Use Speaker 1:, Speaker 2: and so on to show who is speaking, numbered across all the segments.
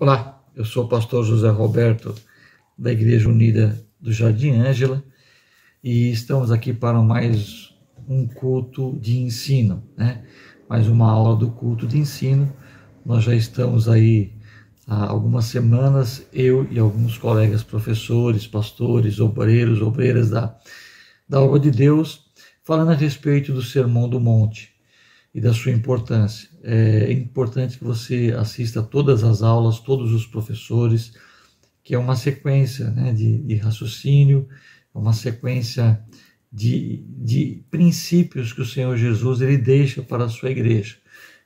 Speaker 1: Olá, eu sou o pastor José Roberto, da Igreja Unida do Jardim Ângela, e estamos aqui para mais um culto de ensino, né? Mais uma aula do culto de ensino. Nós já estamos aí há algumas semanas, eu e alguns colegas professores, pastores, obreiros, obreiras da obra de Deus, falando a respeito do Sermão do Monte e da sua importância. É importante que você assista todas as aulas, todos os professores, que é uma sequência, né, de raciocínio, uma sequência de princípios que o Senhor Jesus ele deixa para a sua igreja.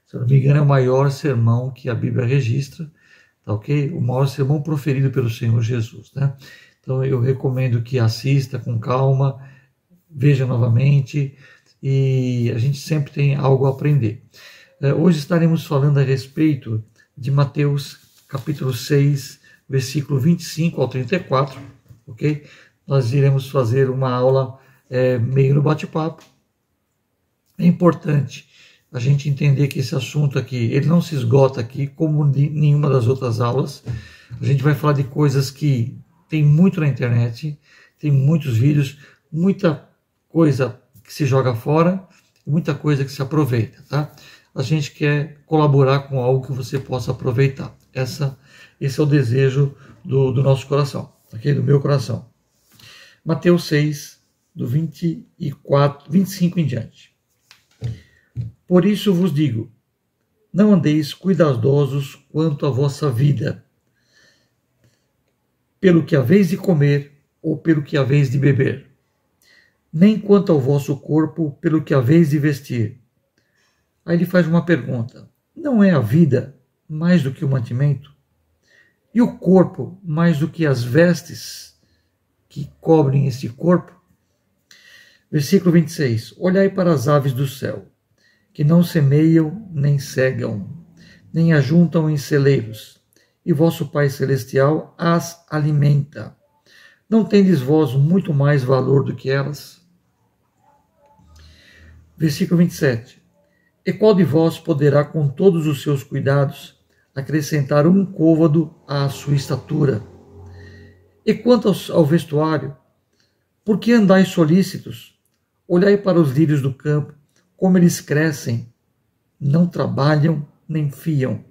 Speaker 1: Se eu não me engano, é o maior sermão que a Bíblia registra, tá ok? O maior sermão proferido pelo Senhor Jesus, né? Então eu recomendo que assista com calma, veja novamente, e a gente sempre tem algo a aprender. Hoje estaremos falando a respeito de Mateus capítulo 6, versículo 25 ao 34, ok? Nós iremos fazer uma aula meio no bate-papo. É importante a gente entender que esse assunto aqui, ele não se esgota aqui como nenhuma das outras aulas. A gente vai falar de coisas que tem muito na internet, tem muitos vídeos, muita coisa que se joga fora, muita coisa que se aproveita, tá? A gente quer colaborar com algo que você possa aproveitar. Esse é o desejo do nosso coração, ok? Do meu coração. Mateus 6, do 25 em diante. Por isso vos digo, não andeis cuidadosos quanto à vossa vida, pelo que haveis de comer ou pelo que haveis de beber, nem quanto ao vosso corpo, pelo que haveis de vestir. Aí ele faz uma pergunta: não é a vida mais do que o mantimento? E o corpo mais do que as vestes que cobrem este corpo? Versículo 26. Olhai para as aves do céu, que não semeiam, nem cegam, nem ajuntam em celeiros, e vosso Pai Celestial as alimenta. Não tendes vós muito mais valor do que elas? Versículo 27. E qual de vós poderá, com todos os seus cuidados, acrescentar um côvado à sua estatura? E quanto ao vestuário, por que andais solícitos? Olhai para os lírios do campo, como eles crescem, não trabalham nem fiam.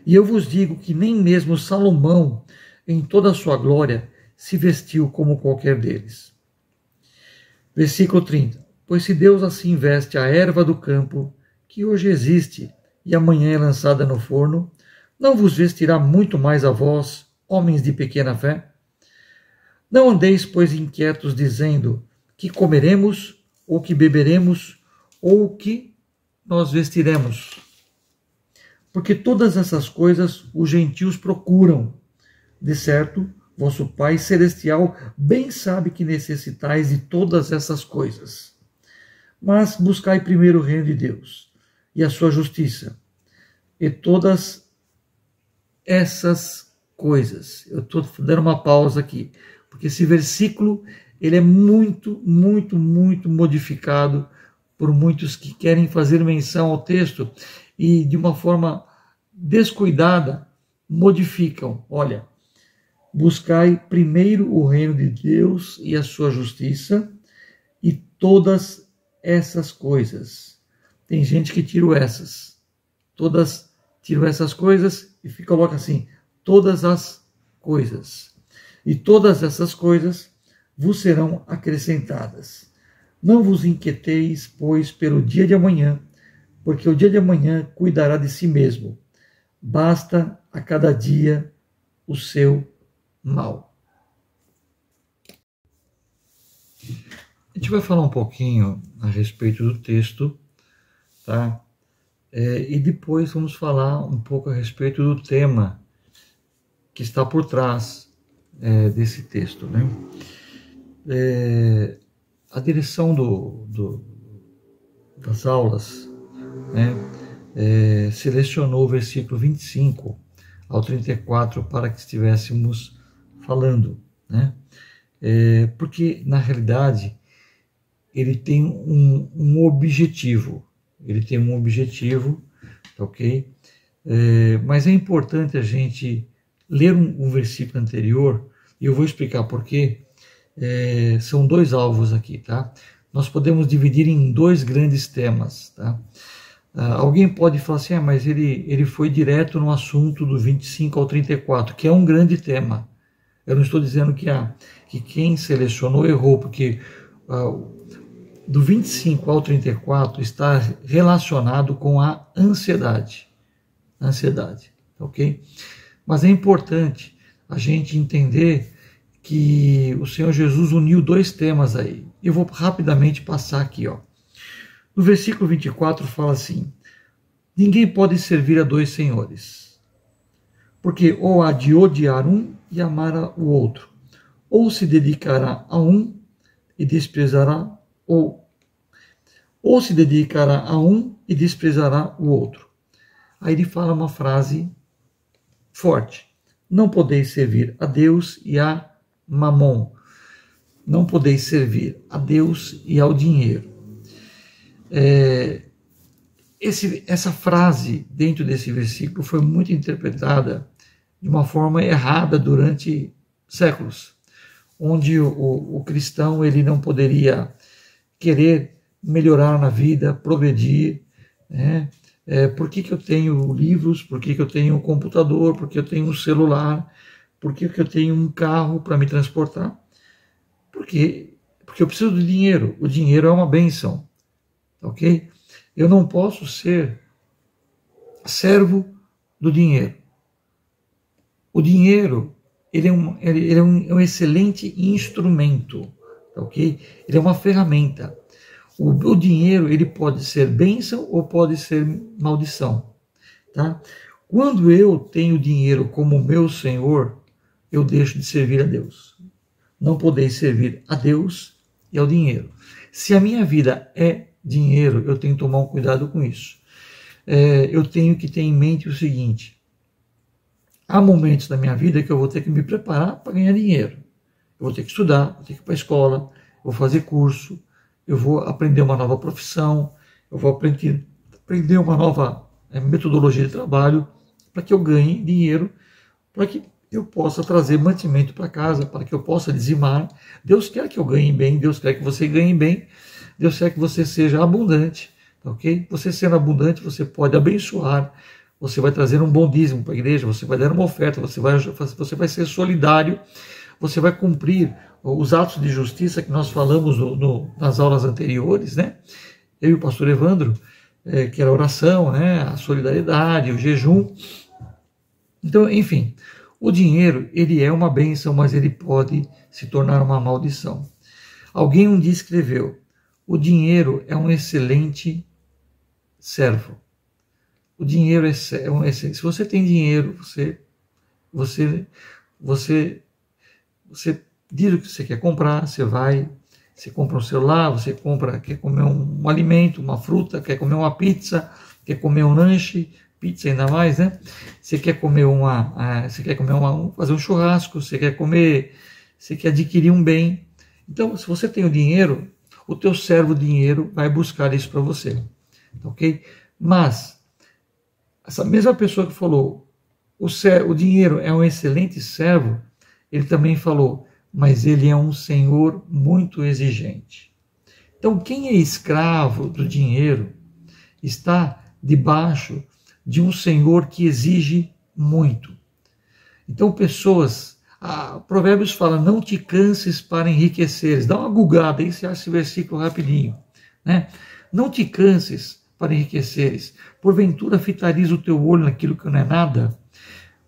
Speaker 1: E eu vos digo que nem mesmo Salomão, em toda a sua glória, se vestiu como qualquer deles. Versículo 30. Pois se Deus assim veste a erva do campo, que hoje existe e amanhã é lançada no forno, não vos vestirá muito mais a vós, homens de pequena fé? Não andeis, pois, inquietos, dizendo que comeremos, ou que beberemos, ou que nós vestiremos. Porque todas essas coisas os gentios procuram. De certo, vosso Pai Celestial bem sabe que necessitais de todas essas coisas. Mas buscai primeiro o reino de Deus e a sua justiça, e todas essas coisas. Eu estou dando uma pausa aqui, porque esse versículo ele é muito, muito, muito modificado por muitos que querem fazer menção ao texto e de uma forma descuidada modificam. Olha, buscai primeiro o reino de Deus e a sua justiça, e todas essas coisas. Tem gente que tira essas. Todas tiram essas coisas e coloca assim, todas as coisas. E todas essas coisas vos serão acrescentadas. Não vos inquieteis, pois, pelo dia de amanhã, porque o dia de amanhã cuidará de si mesmo. Basta a cada dia o seu mal. A gente vai falar um pouquinho a respeito do texto, tá? E depois vamos falar um pouco a respeito do tema que está por trás desse texto, né? A direção das aulas, né, selecionou o versículo 25 ao 34 para que estivéssemos falando, né? Porque, na realidade, ele tem um objetivo. Ele tem um objetivo, ok? Mas é importante a gente ler um versículo anterior, e eu vou explicar por quê. São dois alvos aqui, tá? Nós podemos dividir em dois grandes temas, tá? Alguém pode falar assim, mas ele foi direto no assunto do 25 ao 34, que é um grande tema. Eu não estou dizendo que quem selecionou errou, porque do 25 ao 34 está relacionado com a ansiedade. Ansiedade, ok? Mas é importante a gente entender que o Senhor Jesus uniu dois temas aí. Eu vou rapidamente passar aqui, ó. No versículo 24 fala assim: ninguém pode servir a dois senhores, porque ou há de odiar um e amar o outro, ou se dedicará a um e desprezará ou se dedicará a um e desprezará o outro. Aí ele fala uma frase forte: não podeis servir a Deus e a Mamon. Não podeis servir a Deus e ao dinheiro. Essa frase dentro desse versículo foi muito interpretada de uma forma errada durante séculos, onde o cristão ele não poderia querer melhorar na vida, progredir, né? Por que eu tenho livros? Por que eu tenho um computador? Por que eu tenho um celular? Por que eu tenho um carro para me transportar? Porque eu preciso de dinheiro. O dinheiro é uma bênção, ok? Eu não posso ser servo do dinheiro. O dinheiro ele é um excelente instrumento, ok? Ele é uma ferramenta. O dinheiro ele pode ser bênção ou pode ser maldição, tá? Quando eu tenho dinheiro como meu Senhor, eu deixo de servir a Deus. Não podeis servir a Deus e ao dinheiro. Se a minha vida é dinheiro, eu tenho que tomar um cuidado com isso. Eu tenho que ter em mente o seguinte: há momentos da minha vida que eu vou ter que me preparar para ganhar dinheiro. Eu vou ter que estudar, vou ter que ir para a escola, eu vou fazer curso, eu vou aprender uma nova profissão, eu vou aprender uma nova metodologia de trabalho para que eu ganhe dinheiro, para que eu possa trazer mantimento para casa, para que eu possa dizimar. Deus quer que eu ganhe bem, Deus quer que você ganhe bem, Deus quer que você seja abundante, ok? Você sendo abundante, você pode abençoar, você vai trazer um bom dízimo para a igreja, você vai dar uma oferta, você vai ser solidário, você vai cumprir os atos de justiça que nós falamos nas aulas anteriores, né? Eu e o pastor Evandro, que era a oração, né? A solidariedade, o jejum. Então, enfim, o dinheiro, ele é uma bênção, mas ele pode se tornar uma maldição. Alguém um dia escreveu: o dinheiro é um excelente servo. O dinheiro é um excelente. Se você tem dinheiro, você diz o que você quer comprar, você compra um celular, quer comer um alimento, uma fruta, quer comer uma pizza, quer comer um lanche, pizza ainda mais, né? Você quer comer fazer um churrasco, você quer adquirir um bem. Então, se você tem o dinheiro, o teu servo dinheiro vai buscar isso para você, ok? Mas essa mesma pessoa que falou o dinheiro é um excelente servo, ele também falou: mas ele é um senhor muito exigente. Então, quem é escravo do dinheiro está debaixo de um senhor que exige muito. Então, Provérbios fala: não te canses para enriqueceres. Dá uma googada aí, você acha esse versículo rapidinho, né? Não te canses para enriqueceres, porventura fitarias o teu olho naquilo que não é nada.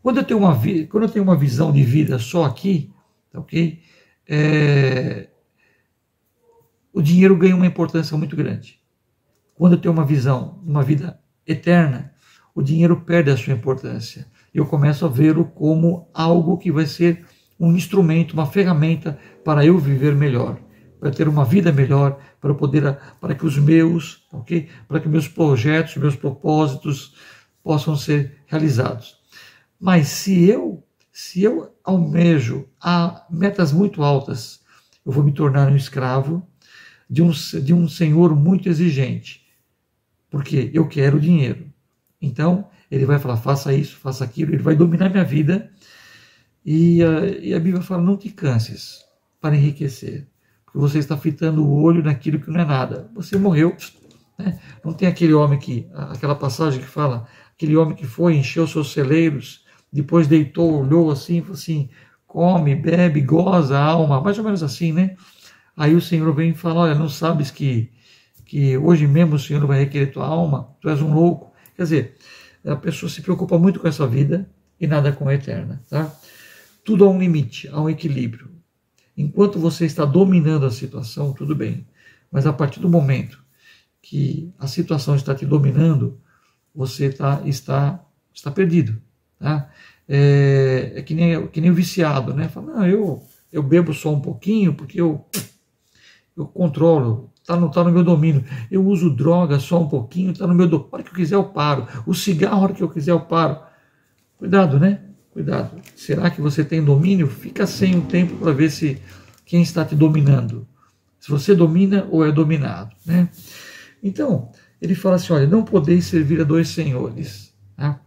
Speaker 1: Quando eu tenho uma visão de vida só aqui, ok? O dinheiro ganha uma importância muito grande. Quando eu tenho uma visão, uma vida eterna, o dinheiro perde a sua importância. Eu começo a vê-lo como algo que vai ser um instrumento, uma ferramenta para eu viver melhor, para ter uma vida melhor, para que os meus, ok? Para que meus projetos, meus propósitos possam ser realizados. Mas se eu almejo a metas muito altas, eu vou me tornar um escravo de um senhor muito exigente, porque eu quero dinheiro. Então, ele vai falar: faça isso, faça aquilo, ele vai dominar minha vida, E a Bíblia fala, não te canses para enriquecer, porque você está fitando o olho naquilo que não é nada. Você morreu, né? Não tem aquele homem aquela passagem que fala, aquele homem que foi, encheu seus celeiros, depois deitou, olhou assim, falou assim, come, bebe, goza a alma, mais ou menos assim, né? Aí o Senhor vem e fala, olha, não sabes que hoje mesmo o Senhor vai requerer tua alma? Tu és um louco. Quer dizer, a pessoa se preocupa muito com essa vida e nada com a eterna, tá? Tudo há um limite, há um equilíbrio. Enquanto você está dominando a situação, tudo bem. Mas a partir do momento que a situação está te dominando, você está perdido. Tá? É que nem o viciado, né? Fala, não, eu bebo só um pouquinho porque eu controlo, está no meu domínio. Eu uso droga só um pouquinho, está no meu domínio. A hora que eu quiser eu paro. O cigarro, a hora que eu quiser eu paro. Cuidado, né? Cuidado. Será que você tem domínio? Fica sem um tempo para ver se quem está te dominando. Se você domina ou é dominado, né? Então, ele fala assim, olha, não podeis servir a dois senhores. Tá?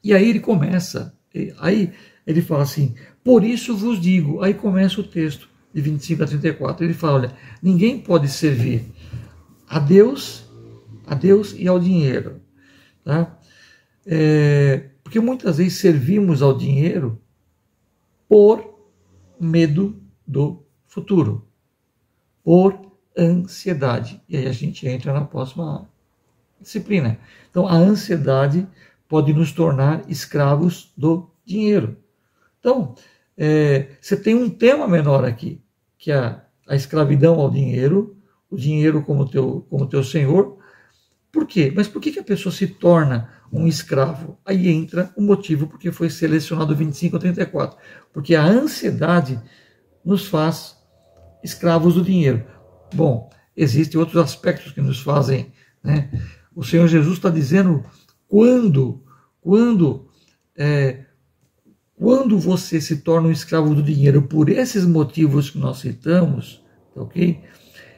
Speaker 1: E aí ele começa, aí ele fala assim, por isso vos digo, aí começa o texto de 25 a 34, ele fala, olha, ninguém pode servir a Deus e ao dinheiro. Tá? Porque muitas vezes servimos ao dinheiro por medo do futuro, por ansiedade. E aí a gente entra na próxima disciplina. Então a ansiedade pode nos tornar escravos do dinheiro. Então, você tem um tema menor aqui, que é a escravidão ao dinheiro, o dinheiro como teu senhor. Por quê? Mas por que a pessoa se torna um escravo? Aí entra o motivo porque foi selecionado 25 a 34. Porque a ansiedade nos faz escravos do dinheiro. Bom, existem outros aspectos que nos fazem, né? O Senhor Jesus está dizendo quando você se torna um escravo do dinheiro por esses motivos que nós citamos, ok?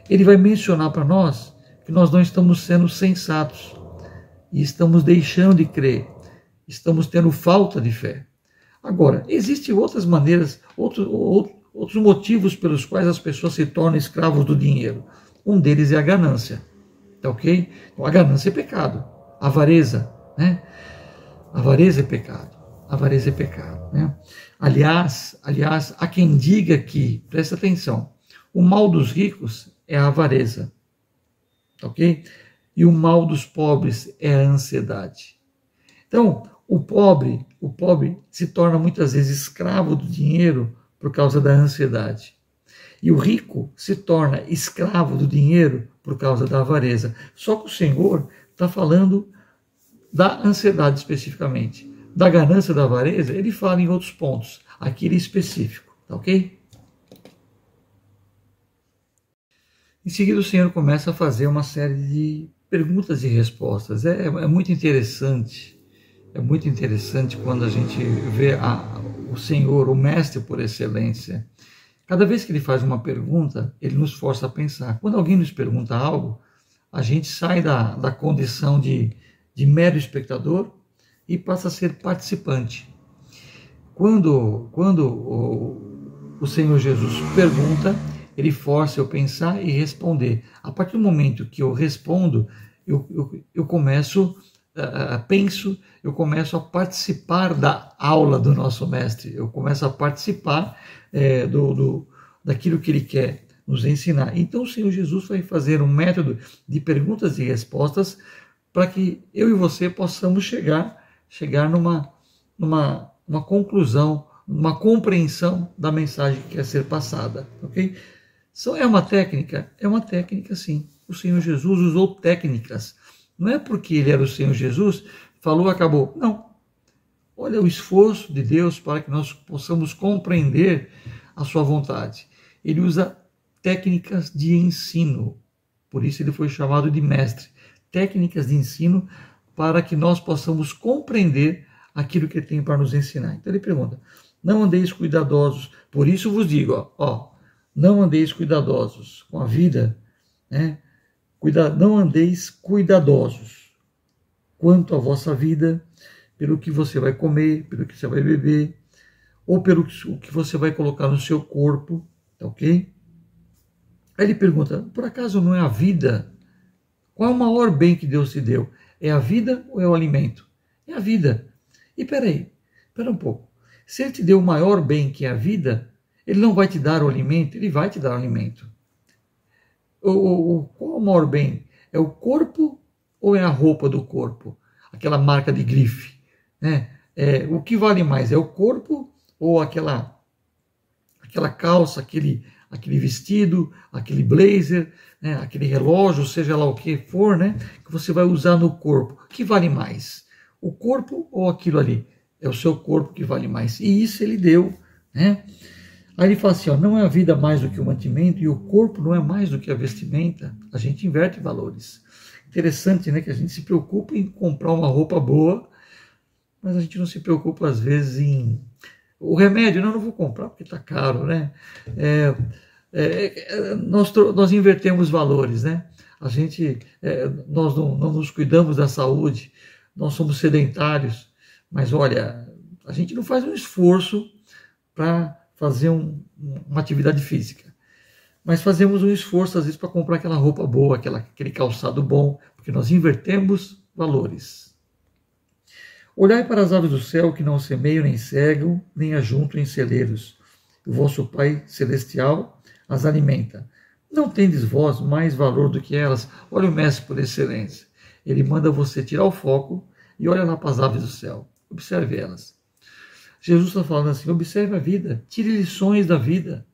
Speaker 1: Ele vai mencionar para nós que nós não estamos sendo sensatos e estamos deixando de crer, estamos tendo falta de fé. Agora, existem outras maneiras, outros motivos pelos quais as pessoas se tornam escravos do dinheiro. Um deles é a ganância, tá ok? Então, a ganância é pecado, a avareza, né? A avareza é pecado, a avareza é pecado, né? Aliás, há quem diga que, presta atenção, o mal dos ricos é a avareza, ok? E o mal dos pobres é a ansiedade. Então, o pobre se torna muitas vezes escravo do dinheiro por causa da ansiedade. E o rico se torna escravo do dinheiro por causa da avareza. Só que o Senhor está falando da ansiedade especificamente. Da ganância, da avareza, ele fala em outros pontos. Aqui ele é específico, tá ok? Em seguida o Senhor começa a fazer uma série de perguntas e respostas. É muito interessante. É muito interessante quando a gente vê o Senhor, o Mestre por excelência. Cada vez que ele faz uma pergunta, ele nos força a pensar. Quando alguém nos pergunta algo, a gente sai da condição de mero espectador e passa a ser participante. Quando o Senhor Jesus pergunta, ele força eu pensar e responder. A partir do momento que eu respondo, eu começo eu começo a participar da aula do nosso mestre, eu começo a participar daquilo que ele quer nos ensinar. Então o Senhor Jesus vai fazer um método de perguntas e respostas para que eu e você possamos chegar numa conclusão, uma compreensão da mensagem que quer ser passada, ok? É uma técnica sim. O Senhor Jesus usou técnicas. Não é porque ele era o Senhor Jesus, falou, acabou. Não. Olha o esforço de Deus para que nós possamos compreender a sua vontade. Ele usa técnicas de ensino. Por isso ele foi chamado de mestre. Técnicas de ensino para que nós possamos compreender aquilo que ele tem para nos ensinar. Então ele pergunta, não andeis cuidadosos. Por isso vos digo, não andeis cuidadosos com a vida, né? Não andeis cuidadosos quanto à vossa vida, pelo que você vai comer, pelo que você vai beber. ou pelo que você vai colocar no seu corpo, tá ok? Aí ele pergunta, por acaso não é a vida? Qual é o maior bem que Deus te deu? É a vida ou é o alimento? É a vida. E peraí, espera um pouco. Se ele te deu o maior bem que é a vida, ele não vai te dar o alimento? Ele vai te dar o alimento. Qual é o maior bem? É o corpo ou é a roupa do corpo? Aquela marca de grife, né? O que vale mais? É o corpo ou aquela calça, aquele vestido, aquele blazer, né? Aquele relógio, seja lá o que for, né? Que você vai usar no corpo? O que vale mais? O corpo ou aquilo ali? É o seu corpo que vale mais. E isso ele deu, né? Aí ele fala assim, ó, não é a vida mais do que o mantimento e o corpo não é mais do que a vestimenta. A gente inverte valores. Interessante, né? Que a gente se preocupa em comprar uma roupa boa, mas a gente não se preocupa às vezes em... O remédio, não vou comprar porque está caro, né? Nós invertemos valores, né? Nós não nos cuidamos da saúde, nós somos sedentários, mas olha, a gente não faz um esforço para fazer uma atividade física, mas fazemos um esforço às vezes para comprar aquela roupa boa, aquele calçado bom, porque nós invertemos valores. Olhai para as aves do céu que não semeiam, nem cegam, nem ajuntam em celeiros. O vosso Pai Celestial as alimenta. Não tendes vós mais valor do que elas? Olha o mestre por excelência. Ele manda você tirar o foco e olha lá para as aves do céu. Observe elas. Jesus está falando assim, observe a vida, tire lições da vida.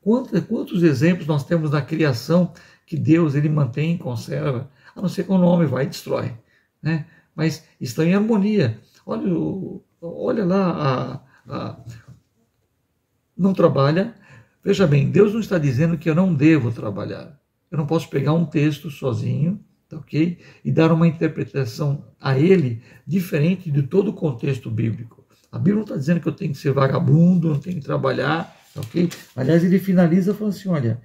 Speaker 1: Quantos exemplos nós temos na criação que Deus ele mantém e conserva, a não ser que o homem vai e destrói, né? Mas está em harmonia. Olha lá, não trabalha. Veja bem, Deus não está dizendo que eu não devo trabalhar. Eu não posso pegar um texto sozinho, tá ok? E dar uma interpretação a ele diferente de todo o contexto bíblico. A Bíblia não está dizendo que eu tenho que ser vagabundo, não tenho que trabalhar, tá ok? Aliás, ele finaliza falando assim, olha,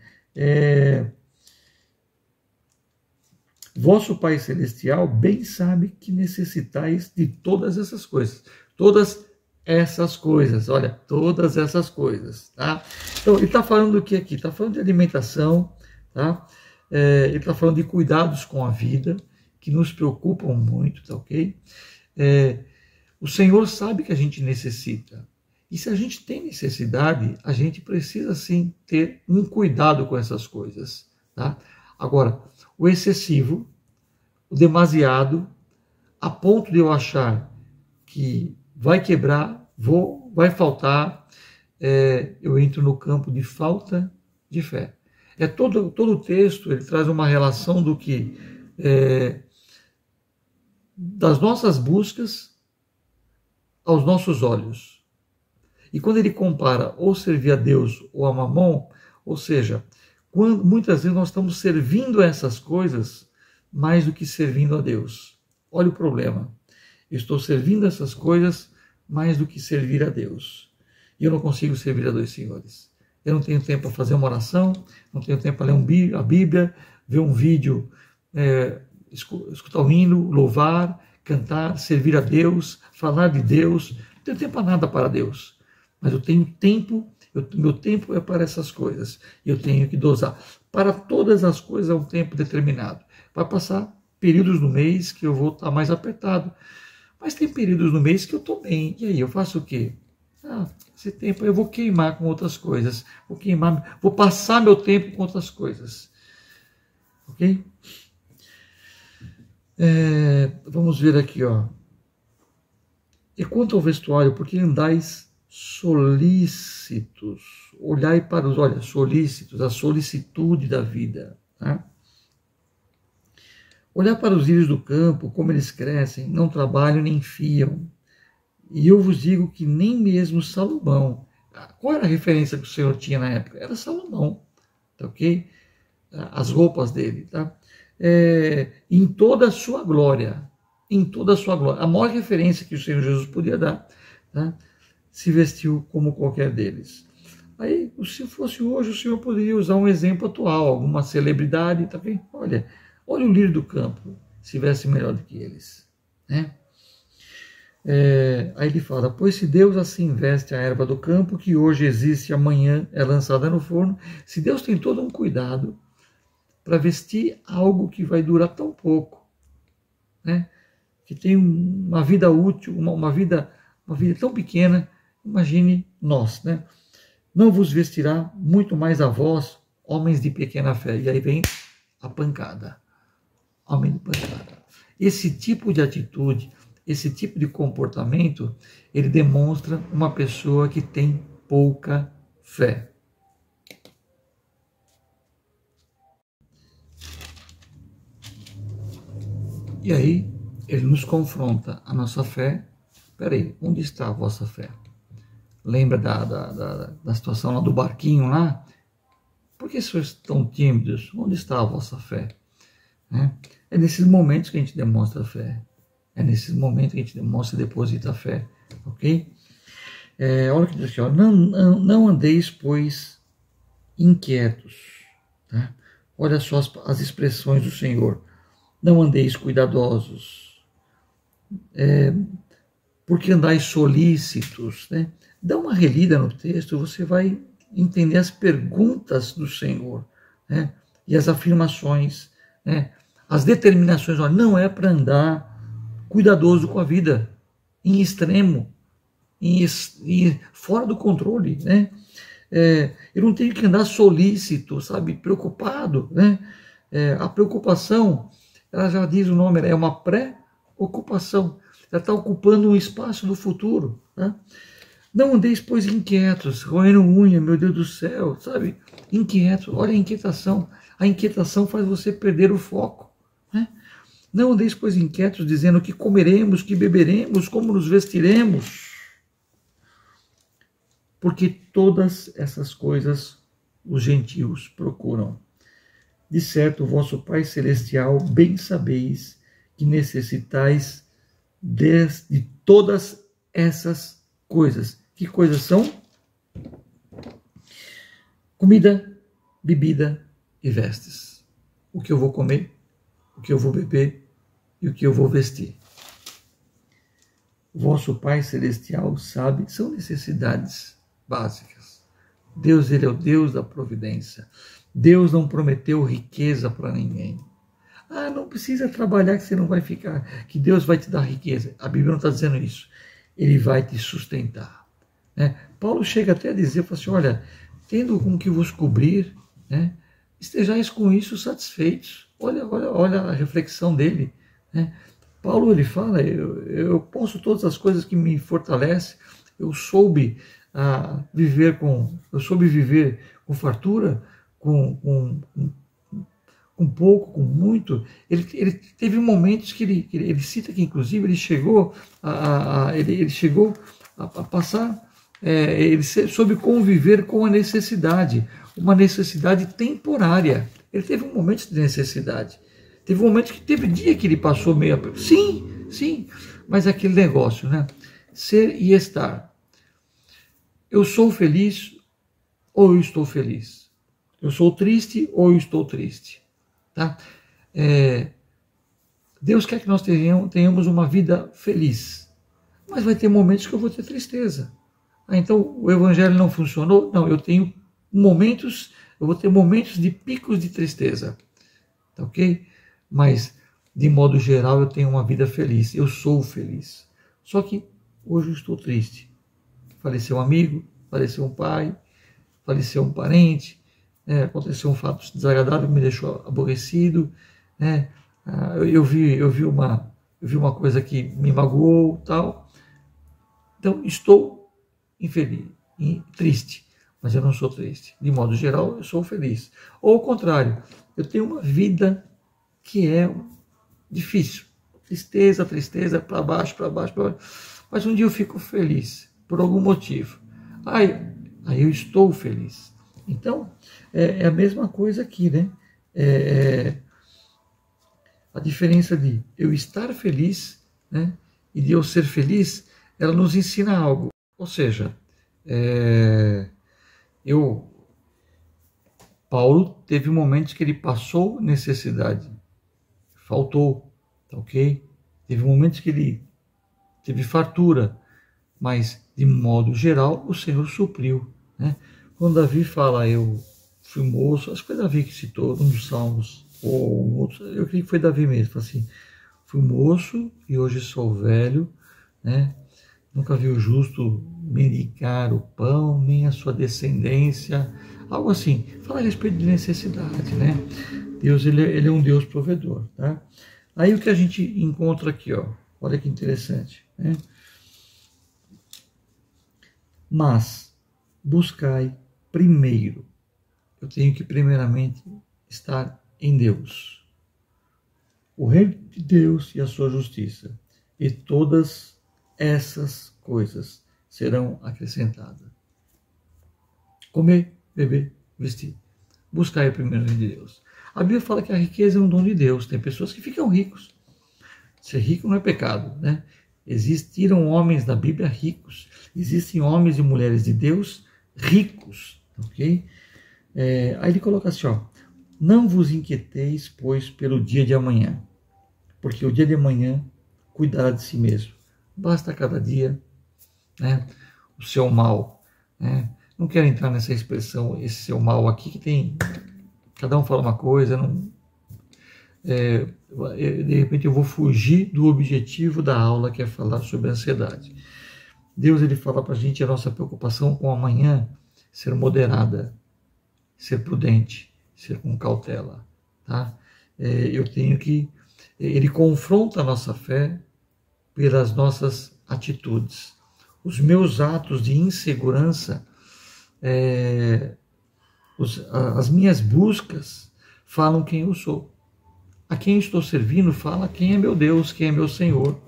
Speaker 1: vosso Pai Celestial bem sabe que necessitais de todas essas coisas. Todas essas coisas, olha, todas essas coisas, tá? Então, ele está falando do que aqui? Está falando de alimentação, tá? Ele está falando de cuidados com a vida, que nos preocupam muito, tá ok? O Senhor sabe que a gente necessita. E se a gente tem necessidade, a gente precisa sim ter um cuidado com essas coisas, tá? Agora, o excessivo, o demasiado, a ponto de eu achar que vai quebrar, vai faltar, eu entro no campo de falta de fé. Todo o texto ele traz uma relação do que das nossas buscas aos nossos olhos. E quando ele compara ou servir a Deus ou a Mamon, ou seja, muitas vezes nós estamos servindo essas coisas mais do que servindo a Deus. Olha o problema. Eu estou servindo essas coisas mais do que servir a Deus. E eu não consigo servir a dois senhores. Eu não tenho tempo para fazer uma oração, não tenho tempo para ler a Bíblia, ver um vídeo, escutar um hino, louvar, cantar, servir a Deus, falar de Deus. Não tenho tempo para nada para Deus. Mas eu tenho tempo, meu tempo é para essas coisas. E eu tenho que dosar. Para todas as coisas é um tempo determinado. Vai passar períodos no mês que eu vou estar mais apertado. Mas tem períodos no mês que eu estou bem. E aí, eu faço o quê? Esse tempo eu vou queimar com outras coisas. Vou passar meu tempo com outras coisas. Ok? Vamos ver aqui, ó. E quanto ao vestuário, porque andais solícitos? Olhai para os, solícitos, a solicitude da vida. Tá? Olhar para os lírios do campo, como eles crescem, não trabalham nem fiam. E eu vos digo que nem mesmo Salomão. Qual era a referência que o Senhor tinha na época? Era Salomão, tá ok? As roupas dele, tá? Em toda a sua glória, a maior referência que o Senhor Jesus podia dar, tá? Se vestiu como qualquer deles. Aí, se fosse hoje, o Senhor poderia usar um exemplo atual, alguma celebridade, tá vendo? Olha o lírio do campo, se veste melhor do que eles, né? Aí ele fala, pois se Deus assim veste a erva do campo, que hoje existe, amanhã é lançada no forno, se Deus tem todo um cuidado para vestir algo que vai durar tão pouco, né? Que tem uma vida útil, uma vida tão pequena, imagine nós, né? Não vos vestirá muito mais a vós, homens de pequena fé. E aí vem a pancada, homem de pancada. Esse tipo de atitude, esse tipo de comportamento, ele demonstra uma pessoa que tem pouca fé. E aí, ele nos confronta a nossa fé. Peraí, onde está a vossa fé? Lembra da situação lá do barquinho lá? Por que sois tão tímidos? Onde está a vossa fé? É nesses momentos que a gente demonstra a fé. É nesses momentos que a gente demonstra e deposita a fé. Ok? Olha o que diz aqui, ó, não andeis, pois, inquietos. Tá? Olha só as expressões do Senhor. Não andeis cuidadosos, porque andais solícitos. Né? Dá uma relida no texto, você vai entender as perguntas do Senhor, né? E as afirmações, né? As determinações. Olha, não é para andar cuidadoso com a vida, em extremo, fora do controle, né? Eu não tenho que andar solícito, sabe, preocupado, né? A preocupação, ela já diz o nome, é uma pré-ocupação, ela está ocupando um espaço do futuro, né? Não andeis, pois, inquietos, roendo unha, meu Deus do céu, sabe? Inquietos, olha a inquietação. A inquietação faz você perder o foco, né? Não andeis, pois, inquietos, dizendo que comeremos, que beberemos, como nos vestiremos. Porque todas essas coisas os gentios procuram. De certo, o vosso Pai Celestial, bem sabeis que necessitais de todas essas coisas. Que coisas são? Comida, bebida e vestes. O que eu vou comer, o que eu vou beber e o que eu vou vestir. O vosso Pai Celestial sabe, são necessidades básicas. Deus, ele é o Deus da providência. Deus não prometeu riqueza para ninguém. Não precisa trabalhar que você não vai ficar, que Deus vai te dar riqueza. A Bíblia não está dizendo isso. Ele vai te sustentar. Né? Paulo chega até a dizer, fala assim, olha, tendo com que vos cobrir, né, estejais com isso satisfeitos. Olha a reflexão dele. Né? Paulo, ele fala, eu posso todas as coisas que me fortalecem, eu soube viver com fartura, com pouco, com muito. Ele teve momentos que ele cita que, inclusive, ele chegou a passar, ele soube conviver com a necessidade, uma necessidade temporária. Ele teve um momento de necessidade. Teve um momento que teve dia que ele passou meio... Sim, mas aquele negócio, né? Ser e estar. Eu sou feliz ou eu estou feliz? Eu sou triste ou eu estou triste? Tá? Deus quer que nós tenhamos uma vida feliz, mas vai ter momentos que eu vou ter tristeza. Então o evangelho não funcionou? Não, eu vou ter momentos de picos de tristeza, tá ok? Mas de modo geral eu tenho uma vida feliz, eu sou feliz. Só que hoje eu estou triste. Faleceu um amigo, faleceu um pai, faleceu um parente, aconteceu um fato desagradável que me deixou aborrecido, né? Eu vi uma coisa que me magoou, tal. Então estou infeliz, triste, mas eu não sou triste. De modo geral, eu sou feliz. Ou ao contrário, eu tenho uma vida que é difícil, tristeza, para baixo, mas um dia eu fico feliz por algum motivo. Aí eu estou feliz. Então, é a mesma coisa aqui, né? A diferença de eu estar feliz, né, e de eu ser feliz, ela nos ensina algo. Ou seja, Paulo teve momentos que ele passou necessidade, faltou, tá ok? Teve momentos que ele teve fartura, mas de modo geral o Senhor supriu, né? Quando Davi fala, eu fui moço, acho que foi Davi que citou, um dos Salmos, ou um outro, eu creio que foi Davi mesmo, assim, fui moço e hoje sou velho, né? Nunca vi o justo mendigar o pão, nem a sua descendência, algo assim. Fala a respeito de necessidade, né? Deus, ele é um Deus provedor, tá? Aí o que a gente encontra aqui, ó, olha que interessante, né? Mas buscai primeiro, eu tenho que primeiramente estar em Deus, o reino de Deus e a sua justiça, e todas essas coisas serão acrescentadas. Comer, beber, vestir. Buscar primeiro o reino de Deus. A Bíblia fala que a riqueza é um dom de Deus. Tem pessoas que ficam ricos. Ser rico não é pecado, né? Existiram homens da Bíblia ricos. Existem homens e mulheres de Deus ricos, ok? Aí ele coloca assim, ó, não vos inquieteis, pois, pelo dia de amanhã, porque o dia de amanhã cuidará de si mesmo. Basta cada dia, né, o seu mal, né? Não quero entrar nessa expressão, esse seu mal aqui, que tem, cada um fala uma coisa, não, de repente eu vou fugir do objetivo da aula, que é falar sobre ansiedade. Deus, ele fala para a gente a nossa preocupação com o amanhã ser moderada, ser prudente, ser com cautela, tá? Eu tenho que, ele confronta a nossa fé pelas nossas atitudes. Os meus atos de insegurança, as minhas buscas falam quem eu sou. A quem estou servindo fala quem é meu Deus, quem é meu Senhor.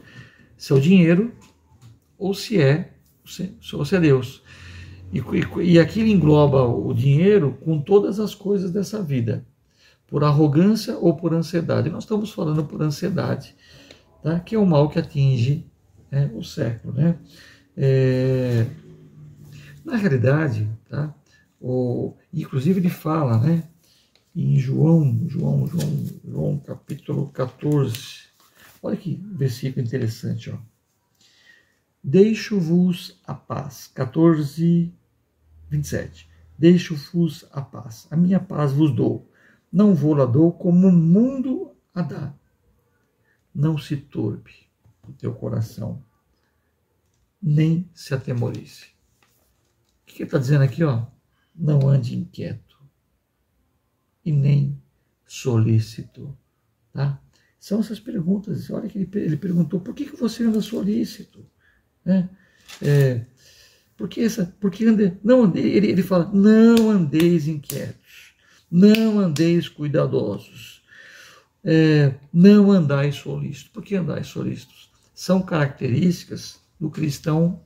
Speaker 1: Se é o dinheiro ou se é Deus. E aqui ele engloba o dinheiro com todas as coisas dessa vida, por arrogância ou por ansiedade. Nós estamos falando por ansiedade, tá? Que é o mal que atinge o século, né? Na realidade, tá? Inclusive ele fala, né? Em João capítulo 14, olha que versículo interessante, ó. Deixo-vos a paz, 14, 27. Deixo-vos a paz, a minha paz vos dou, não vou lá dou como o mundo a dá. Não se turbe o teu coração, nem se atemorize. O que ele está dizendo aqui, ó? Não ande inquieto e nem solícito, tá? São essas perguntas. Olha que ele perguntou, por que você anda solícito? Né? Ele fala, não andeis inquietos, não andeis cuidadosos, não andais solícitos. Por que andais solícitos? São características do cristão,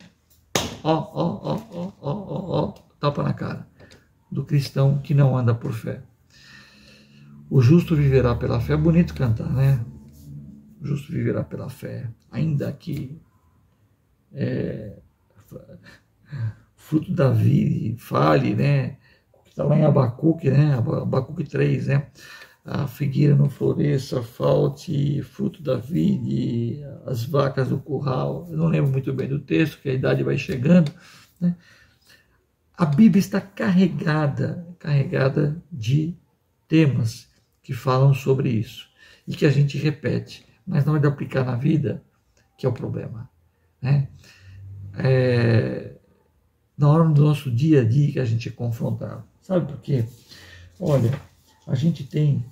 Speaker 1: tapa na cara, do cristão que não anda por fé. O justo viverá pela fé. É bonito cantar, né? O justo viverá pela fé, ainda que fruto da vida fale, né? Está lá em Abacuque, né? Abacuque 3, né? A figueira não floresça, falte fruto da vide, as vacas do curral. Eu não lembro muito bem do texto, que a idade vai chegando, né? A Bíblia está carregada de temas que falam sobre isso e que a gente repete, mas na hora de aplicar na vida, que é o problema, né? Na hora do nosso dia a dia que a gente é confrontado. Sabe por quê? Olha, a gente tem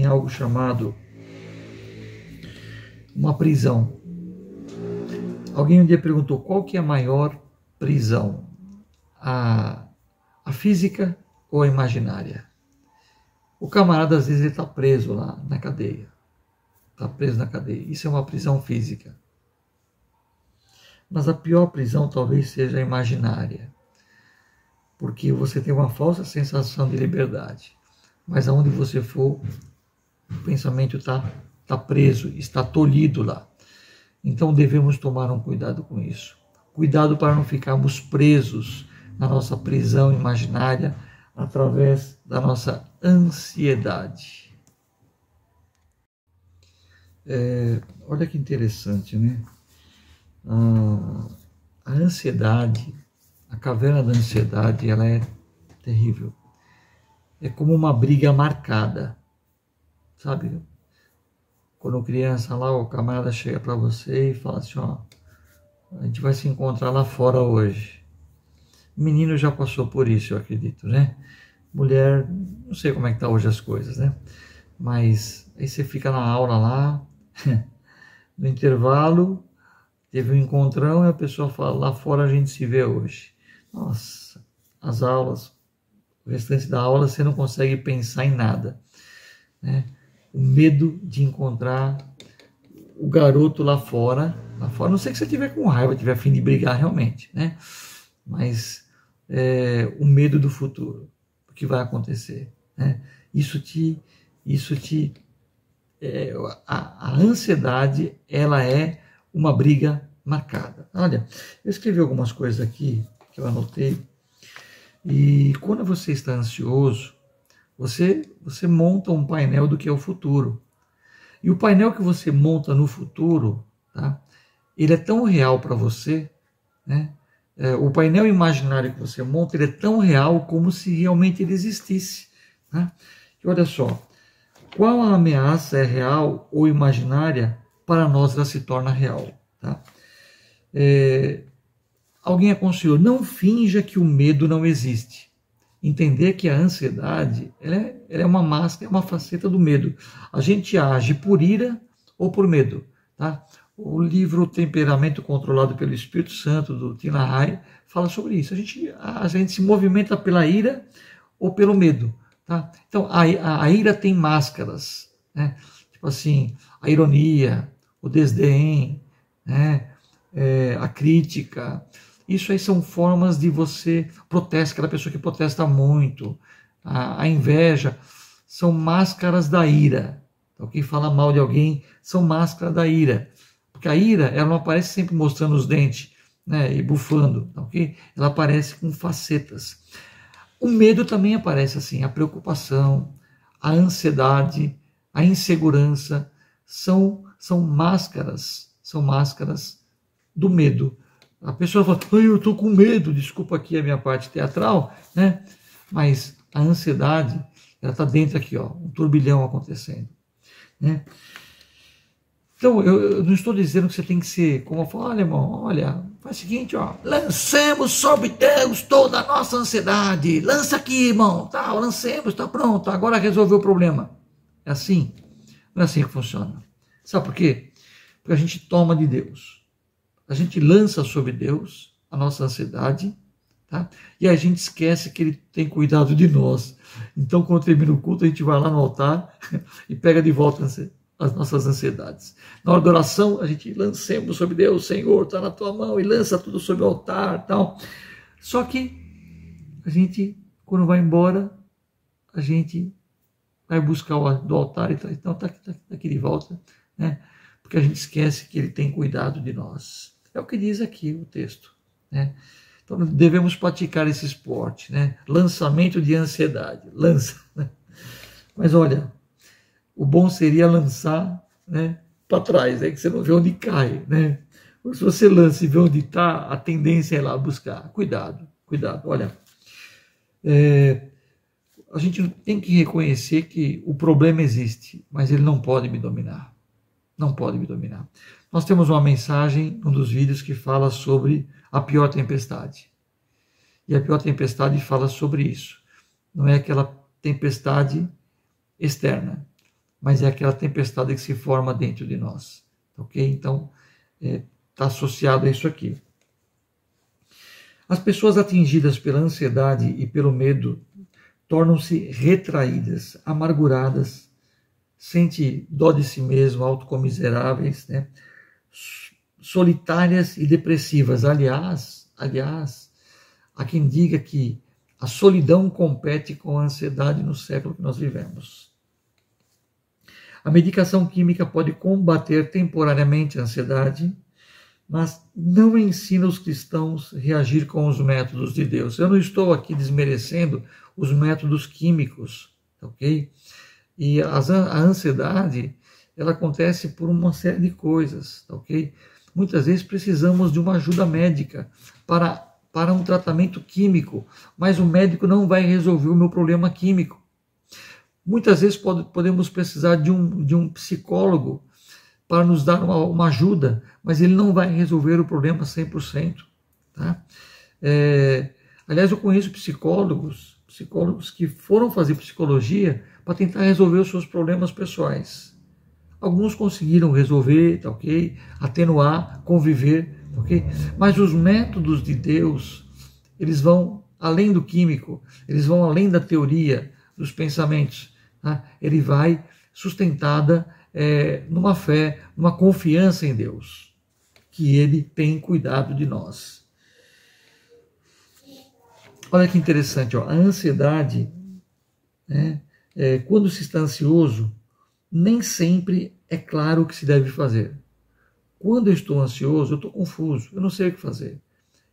Speaker 1: algo chamado uma prisão. Alguém um dia perguntou qual que é a maior prisão, a física ou a imaginária? O camarada às vezes ele está preso lá na cadeia, está preso na cadeia. Isso é uma prisão física. Mas a pior prisão talvez seja a imaginária, porque você tem uma falsa sensação de liberdade, mas aonde você for, o pensamento está preso, está tolhido lá. Então devemos tomar um cuidado com isso. Cuidado para não ficarmos presos na nossa prisão imaginária através da nossa ansiedade. Olha que interessante, né? ansiedade, a caverna da ansiedade, ela é terrível. É como uma briga marcada, sabe? Quando criança lá, o camarada chega para você e fala assim, ó, a gente vai se encontrar lá fora hoje. O menino já passou por isso, eu acredito, né? Mulher, não sei como é que tá hoje as coisas, né? Mas aí você fica na aula lá, no intervalo, teve um encontrão e a pessoa fala, lá fora a gente se vê hoje. Nossa, as aulas, o restante da aula você não consegue pensar em nada, né? O medo de encontrar o garoto lá fora, a não ser que você tiver com raiva, tiver a fim de brigar realmente, né? Mas o medo do futuro, o que vai acontecer, né? A ansiedade, ela é uma briga marcada. Olha, eu escrevi algumas coisas aqui que eu anotei, e quando você está ansioso, você monta um painel do que é o futuro. E o painel que você monta no futuro, tá? Ele é tão real para você, né? O painel imaginário que você monta, ele é tão real como se realmente ele existisse, né? E olha só, qual a ameaça é real ou imaginária, para nós ela se torna real, tá? Alguém aconselhou, não finja que o medo não existe. Entender que a ansiedade ela é uma máscara, é uma faceta do medo. A gente age por ira ou por medo, tá? O livro Temperamento Controlado pelo Espírito Santo, do Tim LaHaye, fala sobre isso. A gente se movimenta pela ira ou pelo medo, tá? Então, a ira tem máscaras, né? Tipo assim, a ironia, o desdém, né? A crítica. Isso aí são formas de você protestar, aquela pessoa que protesta muito, a inveja, são máscaras da ira. Então, quem fala mal de alguém são máscaras da ira. Porque a ira, ela não aparece sempre mostrando os dentes, né, e bufando, ok? Ela aparece com facetas. O medo também aparece assim, a preocupação, a ansiedade, a insegurança, são máscaras do medo. A pessoa fala, eu estou com medo, desculpa aqui a minha parte teatral, né? Mas a ansiedade, ela está dentro aqui, ó, um turbilhão acontecendo, né? Então, eu não estou dizendo que você tem que ser, como eu falo, olha, irmão, olha, faz o seguinte, ó, lancemos sobre Deus toda a nossa ansiedade, lança aqui, irmão, tá, lancemos, tá pronto, agora resolveu o problema. É assim? Não é assim que funciona. Sabe por quê? Porque a gente toma de Deus. A gente lança sobre Deus a nossa ansiedade, tá? E a gente esquece que Ele tem cuidado de nós. Então, quando termina o culto, a gente vai lá no altar e pega de volta as nossas ansiedades. Na hora da oração, a gente lancemos sobre Deus, Senhor, está na tua mão, e lança tudo sobre o altar, tal. Só que a gente, quando vai embora, a gente vai buscar do altar e então está aqui de volta, né? Porque a gente esquece que Ele tem cuidado de nós. É o que diz aqui o texto, né? Então devemos praticar esse esporte, né? Lançamento de ansiedade, lança, né? Mas olha, o bom seria lançar, né, para trás, que você não vê onde cai, né? Se você lança e vê onde está, a tendência é ir lá buscar. Cuidado, olha, a gente tem que reconhecer que o problema existe, mas ele não pode me dominar. Não pode me dominar. Nós temos uma mensagem, um dos vídeos, que fala sobre a pior tempestade. E a pior tempestade fala sobre isso. Não é aquela tempestade externa, mas é aquela tempestade que se forma dentro de nós. Ok? Então, está associado a isso aqui. As pessoas atingidas pela ansiedade e pelo medo tornam-se retraídas, amarguradas, sente dó de si mesmo, autocomiseráveis, né? Solitárias e depressivas. Aliás, há quem diga que a solidão compete com a ansiedade no século que nós vivemos. A medicação química pode combater temporariamente a ansiedade, mas não ensina os cristãos a reagir com os métodos de Deus. Eu não estou aqui desmerecendo os métodos químicos, ok? E a ansiedade, ela acontece por uma série de coisas, ok? muitas vezes precisamos de uma ajuda médica para um tratamento químico, mas o médico não vai resolver o meu problema químico. Muitas vezes podemos precisar de um psicólogo para nos dar uma ajuda, mas ele não vai resolver o problema 100%. Tá? Aliás, eu conheço psicólogos que foram fazer psicologia para tentar resolver os seus problemas pessoais. Alguns conseguiram resolver, tá ok? Atenuar, conviver, tá ok? Mas os métodos de Deus, eles vão além do químico, eles vão além da teoria, dos pensamentos. Tá? Ele vai sustentada numa fé, numa confiança em Deus, que Ele tem cuidado de nós. Olha que interessante, ó, a ansiedade, né, quando se está ansioso, nem sempre é claro o que se deve fazer. Quando eu estou ansioso, eu estou confuso, eu não sei o que fazer.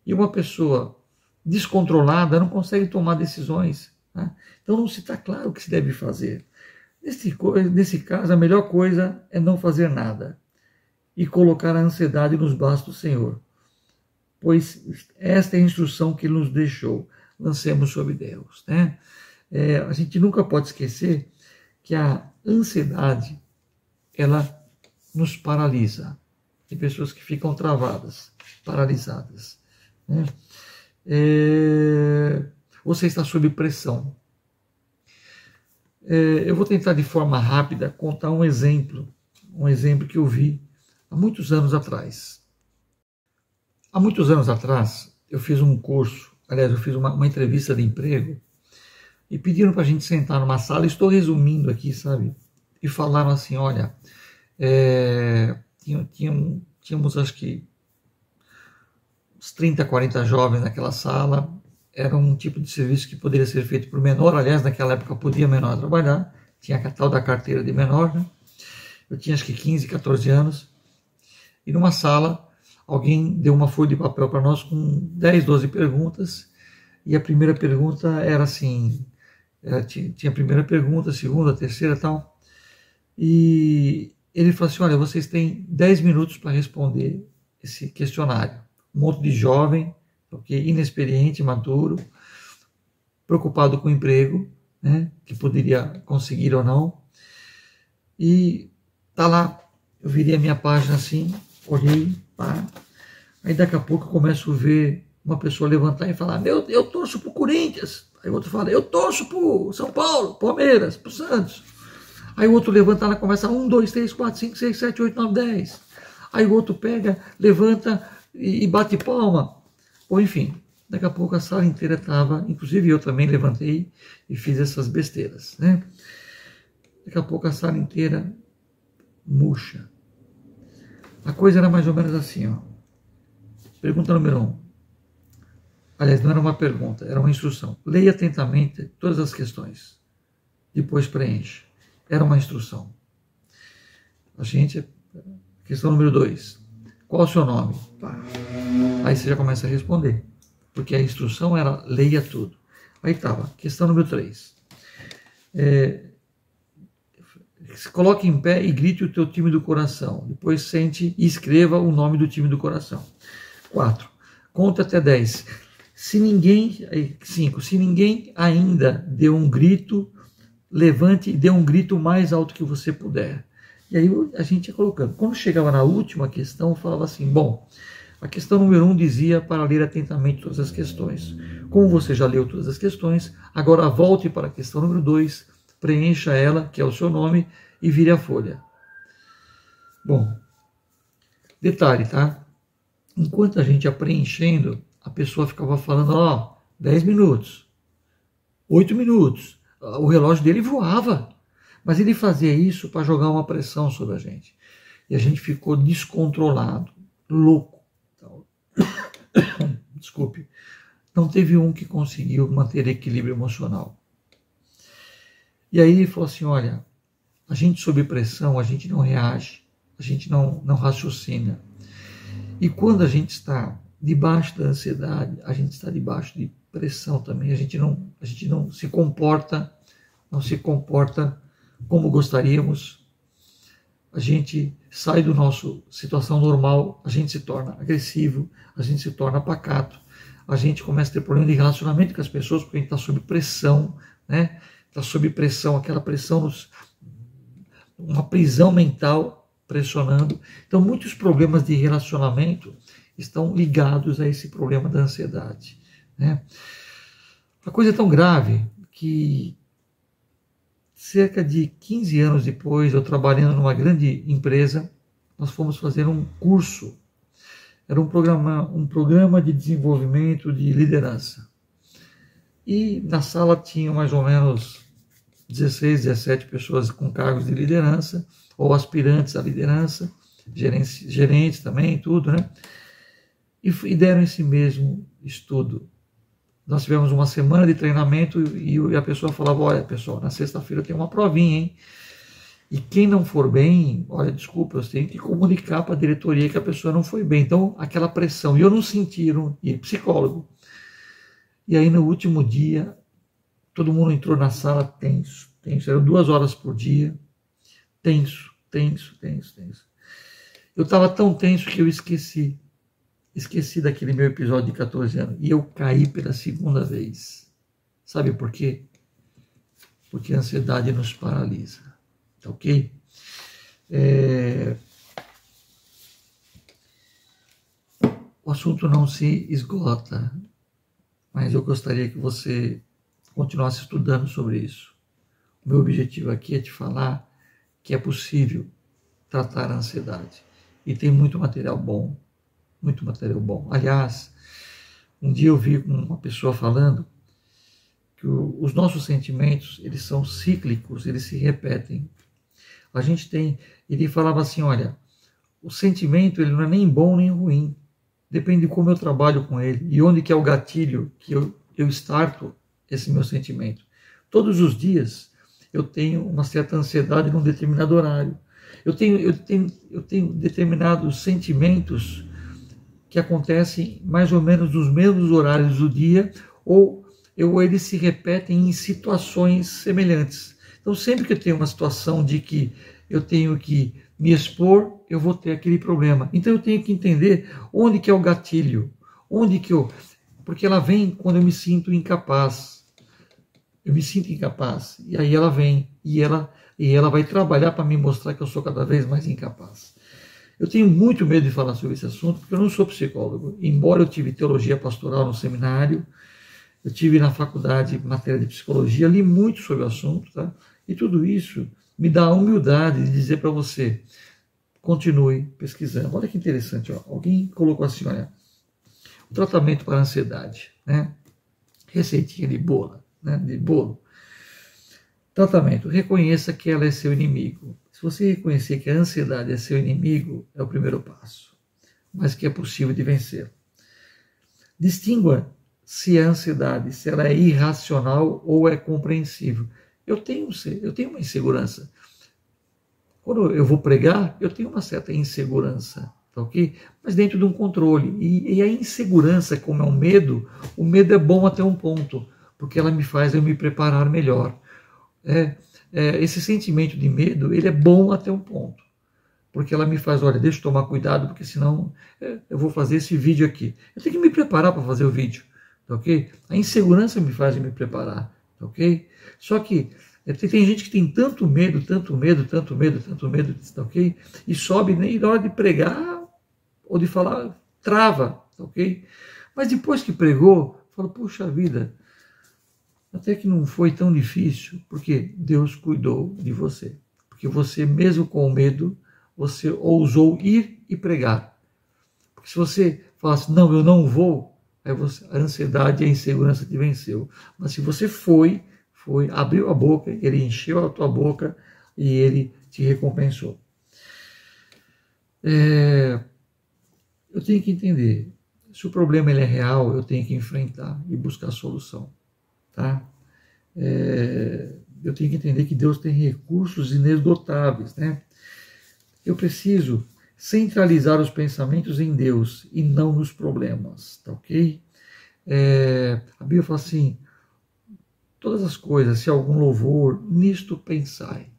Speaker 1: E uma pessoa descontrolada não consegue tomar decisões. Tá? Então não se está claro o que se deve fazer. Nesse caso, a melhor coisa é não fazer nada e colocar a ansiedade nos braços do Senhor, pois esta é a instrução que Ele nos deixou. Lancemos sobre Deus. Né? A gente nunca pode esquecer que a ansiedade, ela nos paralisa. Tem pessoas que ficam travadas, paralisadas. Né? Você está sob pressão. Eu vou tentar de forma rápida contar um exemplo que eu vi há muitos anos atrás. Há muitos anos atrás, eu fiz um curso, aliás, eu fiz uma entrevista de emprego e pediram para a gente sentar numa sala, estou resumindo aqui, sabe? E falaram assim, olha, tínhamos acho que uns 30, 40 jovens naquela sala. Era um tipo de serviço que poderia ser feito por menor. Aliás, naquela época podia menor trabalhar. Tinha a tal da carteira de menor, né? Eu tinha acho que 15, 14 anos. E numa sala, alguém deu uma folha de papel para nós com 10, 12 perguntas. E a primeira pergunta era assim, tinha a primeira pergunta, a segunda, a terceira e tal. E ele falou assim, olha, vocês têm 10 minutos para responder esse questionário. Um monte de jovem, okay, inexperiente, maduro, preocupado com o emprego, né, que poderia conseguir ou não. E tá lá, eu virei a minha página assim, olhei, pá. Aí daqui a pouco eu começo a ver uma pessoa levantar e falar, eu torço pro Corinthians. Aí o outro fala, eu torço pro São Paulo, Palmeiras, pro Santos. Aí o outro levanta lá, começa 1, 2, 3, 4, 5, 6, 7, 8, 9, 10. Aí o outro pega, levanta e bate palma. Ou enfim, daqui a pouco a sala inteira estava, inclusive eu também levantei e fiz essas besteiras. Né? Daqui a pouco a sala inteira murcha. A coisa era mais ou menos assim, ó. Pergunta número 1. Aliás, não era uma pergunta, era uma instrução. Leia atentamente todas as questões. Depois preencha. Era uma instrução. Questão número 2. Qual é o seu nome? Aí você já começa a responder. Porque a instrução era leia tudo. Aí estava. Questão número 3. Se coloque em pé e grite o teu time do coração. Depois sente e escreva o nome do time do coração. 4. Conta até 10. 5. Se ninguém ainda deu um grito, levante e dê um grito mais alto que você puder. E aí a gente ia colocando. Quando chegava na última questão, falava assim, bom, a questão número 1 dizia para ler atentamente todas as questões. Como você já leu todas as questões, agora volte para a questão número 2, preencha ela, que é o seu nome, e vire a folha. Bom, detalhe, tá? Enquanto a gente ia preenchendo, a pessoa ficava falando, 10 minutos, 8 minutos. O relógio dele voava. Mas ele fazia isso para jogar uma pressão sobre a gente. E a gente ficou descontrolado, louco. Desculpe. Não teve um que conseguiu manter equilíbrio emocional. E aí ele falou assim, olha, a gente sob pressão, a gente não reage, a gente não raciocina. E quando a gente está debaixo da ansiedade, a gente está debaixo de pressão também, a gente não se comporta como gostaríamos, a gente sai do nosso situação normal, a gente se torna agressivo, a gente se torna pacato, a gente começa a ter problema de relacionamento com as pessoas porque a gente está sob pressão, né? Está sob pressão, aquela pressão, uma prisão mental pressionando. Então, muitos problemas de relacionamento estão ligados a esse problema da ansiedade, né? A coisa é tão grave que cerca de 15 anos depois, eu trabalhando numa grande empresa, nós fomos fazer um curso. Era um programa de desenvolvimento de liderança. E na sala tinham mais ou menos 16, 17 pessoas com cargos de liderança, ou aspirantes à liderança, gerentes também, tudo, né? E deram esse mesmo estudo. Nós tivemos uma semana de treinamento e a pessoa falava, olha, pessoal, na sexta-feira tem uma provinha, hein? E quem não for bem, olha, desculpa, eu tenho que comunicar para a diretoria que a pessoa não foi bem. Então, aquela pressão. E eu não senti, psicólogo. E aí, no último dia, todo mundo entrou na sala tenso, tenso. Eram 2 horas por dia. Tenso, tenso, tenso, tenso. Eu estava tão tenso que eu esqueci. Esqueci daquele meu episódio de 14 anos. E eu caí pela segunda vez. Sabe por quê? Porque a ansiedade nos paralisa. Tá ok? O assunto não se esgota. Mas eu gostaria que você continuasse estudando sobre isso. O meu objetivo aqui é te falar que é possível tratar a ansiedade. E tem muito material bom. Muito material bom. Aliás, um dia eu vi uma pessoa falando que os nossos sentimentos, eles são cíclicos, eles se repetem. A gente tem, ele falava assim, olha, o sentimento ele não é nem bom nem ruim. Depende de como eu trabalho com ele e onde que é o gatilho que eu starto esse meu sentimento. Todos os dias eu tenho uma certa ansiedade num determinado horário. Eu tenho determinados sentimentos que acontecem mais ou menos nos mesmos horários do dia ou eles se repetem em situações semelhantes. Então, sempre que eu tenho uma situação de que eu tenho que me expor, eu vou ter aquele problema. Então, eu tenho que entender onde que é o gatilho, porque ela vem quando eu me sinto incapaz. Eu me sinto incapaz, e aí ela vem, e ela vai trabalhar para me mostrar que eu sou cada vez mais incapaz. Eu tenho muito medo de falar sobre esse assunto, porque eu não sou psicólogo. Embora eu tive teologia pastoral no seminário, eu tive na faculdade matéria de psicologia, li muito sobre o assunto, tá? E tudo isso me dá a humildade de dizer para você, continue pesquisando. Olha que interessante, ó. Alguém colocou assim, olha, o tratamento para a ansiedade, né? Receitinha de bolo, né? De bolo. Tratamento, reconheça que ela é seu inimigo. Se você reconhecer que a ansiedade é seu inimigo, é o primeiro passo, mas que é possível de vencer. Distingua se a ansiedade, se ela é irracional ou é compreensível. Eu tenho uma insegurança. Quando eu vou pregar, eu tenho uma certa insegurança, tá ok? Mas dentro de um controle. E a insegurança, como é um medo, o medo é bom até um ponto, porque ela me faz eu me preparar melhor. Esse sentimento de medo, ele é bom até um ponto, porque ela me faz, olha, deixa eu tomar cuidado, porque senão eu vou fazer esse vídeo aqui. Eu tenho que me preparar para fazer o vídeo, tá ok? A insegurança me faz me preparar, tá ok? Só que tem gente que tem tanto medo, tanto medo, tanto medo, tanto medo, tá ok? E sobe, nem na hora de pregar ou de falar, trava, tá ok? Mas depois que pregou, fala, puxa vida, até que não foi tão difícil, porque Deus cuidou de você. Porque você, mesmo com medo, você ousou ir e pregar. Porque se você falasse, não, eu não vou, aí a ansiedade e a insegurança te venceu. Mas se você foi, abriu a boca, ele encheu a tua boca e ele te recompensou. Eu tenho que entender, se o problema ele é real, eu tenho que enfrentar e buscar solução. Tá? Eu tenho que entender que Deus tem recursos inesgotáveis, né? Eu preciso centralizar os pensamentos em Deus e não nos problemas, tá ok? A Bíblia fala assim, todas as coisas, se há algum louvor, nisto pensai.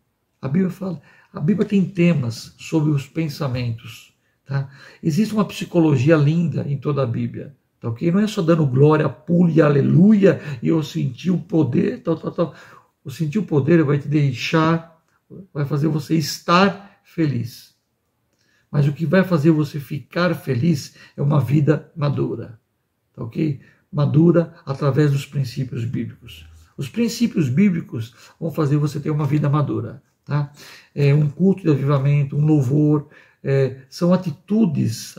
Speaker 1: A Bíblia fala, A Bíblia tem temas sobre os pensamentos. Tá? Existe uma psicologia linda em toda a Bíblia. Tá, okay? Não é só dando glória, pule, aleluia, e eu senti o poder, tal. O sentir o poder vai te deixar, vai fazer você estar feliz. Mas o que vai fazer você ficar feliz é uma vida madura. Tá, ok? Madura através dos princípios bíblicos. Os princípios bíblicos vão fazer você ter uma vida madura. Tá? Um culto de avivamento, um louvor, são atitudes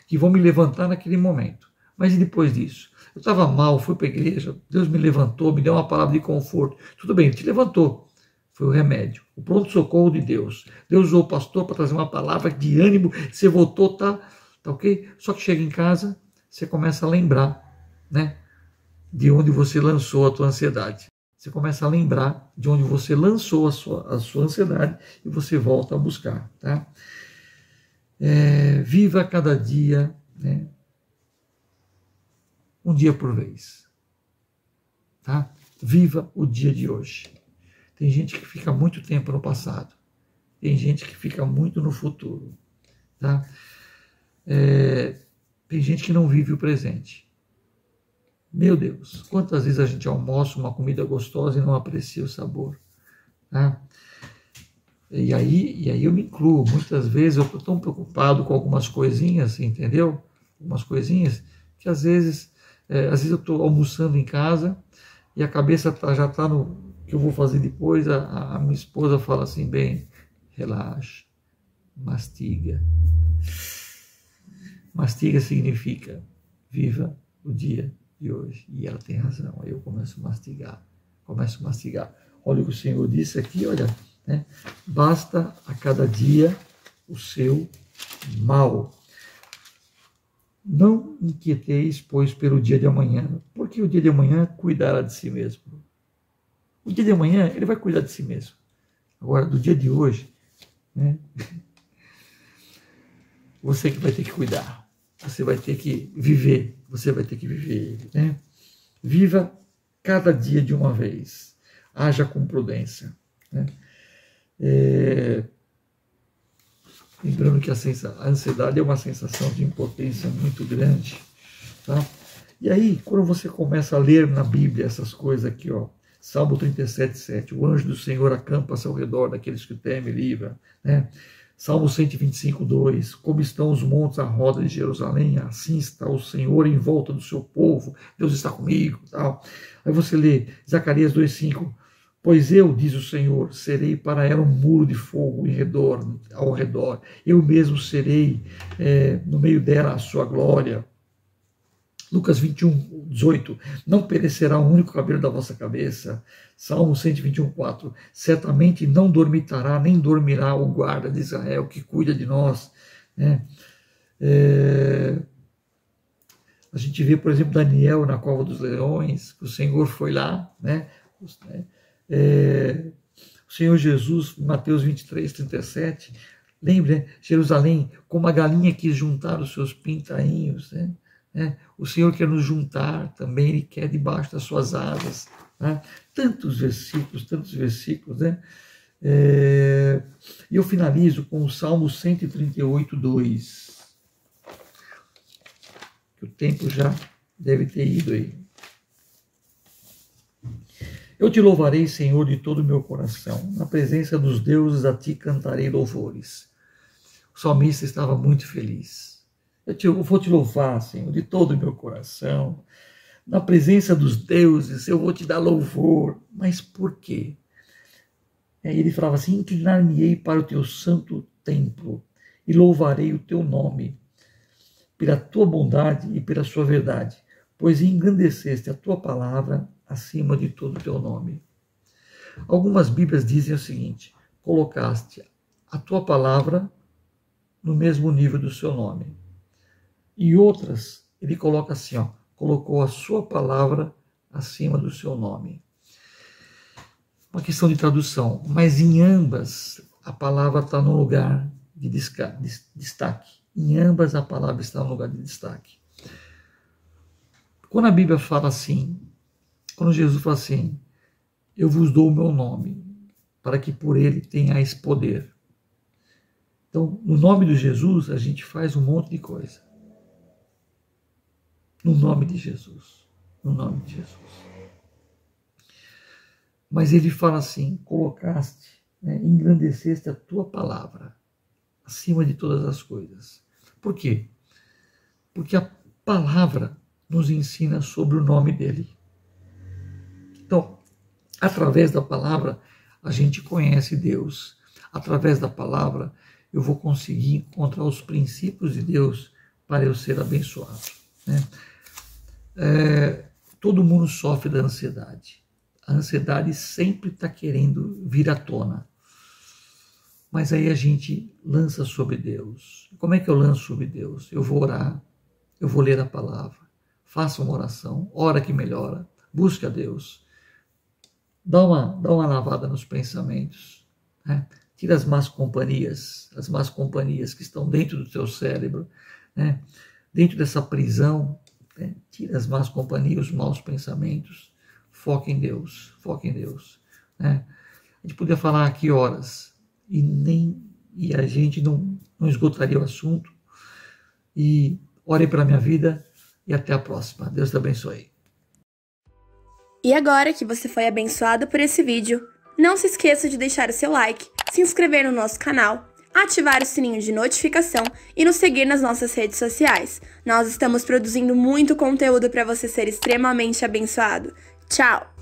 Speaker 1: que vão me levantar naquele momento. Mas e depois disso? Eu estava mal, fui para a igreja, Deus me levantou, me deu uma palavra de conforto. Tudo bem, ele te levantou. Foi o remédio, o pronto-socorro de Deus. Deus usou o pastor para trazer uma palavra de ânimo, você voltou, tá ok? Só que chega em casa, você começa a lembrar, né, de onde você lançou a tua ansiedade. Você começa a lembrar de onde você lançou a sua ansiedade e você volta a buscar. Tá? Viva cada dia, né, um dia por vez. Tá? Viva o dia de hoje. Tem gente que fica muito tempo no passado. Tem gente que fica muito no futuro. Tá? Tem gente que não vive o presente. Meu Deus, quantas vezes a gente almoça uma comida gostosa e não aprecia o sabor. Tá? E aí eu me incluo. Muitas vezes eu estou tão preocupado com algumas coisinhas, entendeu? Algumas coisinhas que às vezes eu estou almoçando em casa e a cabeça já está no que eu vou fazer depois. A minha esposa fala assim, bem, relaxa, mastiga. Mastiga significa viva o dia de hoje. E ela tem razão. Aí eu começo a mastigar. Olha o que o Senhor disse aqui, olha, né? Basta a cada dia o seu mal. Não inquieteis, pois, pelo dia de amanhã, porque o dia de amanhã cuidará de si mesmo. O dia de amanhã, ele vai cuidar de si mesmo. Agora, do dia de hoje, né? Você que vai ter que cuidar. Você vai ter que viver. Né? Viva cada dia de uma vez. Haja com prudência. Né? Lembrando que a ansiedade é uma sensação de impotência muito grande. Tá? E aí, quando você começa a ler na Bíblia essas coisas aqui, ó, Salmo 37:7, o anjo do Senhor acampa-se ao redor daqueles que o temem e livra. Né? Salmo 125:2, como estão os montes à roda de Jerusalém, assim está o Senhor em volta do seu povo, Deus está comigo. Tal. Aí você lê Zacarias 2:5, pois eu, diz o Senhor, serei para ela um muro de fogo ao redor, eu mesmo serei no meio dela a sua glória. Lucas 21:18, não perecerá o único cabelo da vossa cabeça. Salmo 121:4, certamente não dormitará, nem dormirá o guarda de Israel que cuida de nós. Né? A gente vê, por exemplo, Daniel na cova dos leões, que o Senhor foi lá, né? O Senhor Jesus, Mateus 23:37, lembre, né? Jerusalém, como a galinha quis juntar os seus pintainhos, né? O Senhor quer nos juntar também, Ele quer debaixo das suas asas. Né? Tantos versículos. Né? E eu finalizo com o Salmo 138:2. Que o tempo já deve ter ido aí. Eu te louvarei, Senhor, de todo o meu coração. Na presença dos deuses a ti cantarei louvores. O salmista estava muito feliz. Eu vou te louvar, Senhor, de todo o meu coração. Na presença dos deuses, eu vou te dar louvor. Mas por quê? Ele falava assim, inclinar-me-ei para o teu santo templo e louvarei o teu nome, pela tua bondade e pela sua verdade, pois engrandeceste a tua palavra acima de todo o teu nome. Algumas Bíblias dizem o seguinte, colocaste a tua palavra no mesmo nível do seu nome. E outras, ele coloca assim, ó, colocou a sua palavra acima do seu nome. Uma questão de tradução, mas em ambas a palavra está no lugar de destaque. Em ambas a palavra está no lugar de destaque. Quando a Bíblia fala assim, quando Jesus fala assim, eu vos dou o meu nome, para que por ele tenhais poder. Então, no nome de Jesus, a gente faz um monte de coisa. No nome de Jesus. No nome de Jesus. Mas ele fala assim, colocaste, engrandeceste a tua palavra acima de todas as coisas. Por quê? Porque a palavra nos ensina sobre o nome dele. Então, através da palavra, a gente conhece Deus. Através da palavra, eu vou conseguir encontrar os princípios de Deus para eu ser abençoado. Todo mundo sofre da ansiedade. A ansiedade sempre está querendo vir à tona. Mas aí a gente lança sobre Deus. Como é que eu lanço sobre Deus? Eu vou orar, eu vou ler a palavra, faça uma oração, ora que melhora, busque a Deus. Dá uma lavada nos pensamentos. Tira as más companhias que estão dentro do teu cérebro, dentro dessa prisão, tira as más companhias, os maus pensamentos, foca em Deus, foca em Deus. A gente podia falar aqui horas e a gente não esgotaria o assunto. E ore pela minha vida e até a próxima. Deus te abençoe.
Speaker 2: E agora que você foi abençoado por esse vídeo, não se esqueça de deixar o seu like, se inscrever no nosso canal, ativar o sininho de notificação e nos seguir nas nossas redes sociais. Nós estamos produzindo muito conteúdo para você ser extremamente abençoado. Tchau!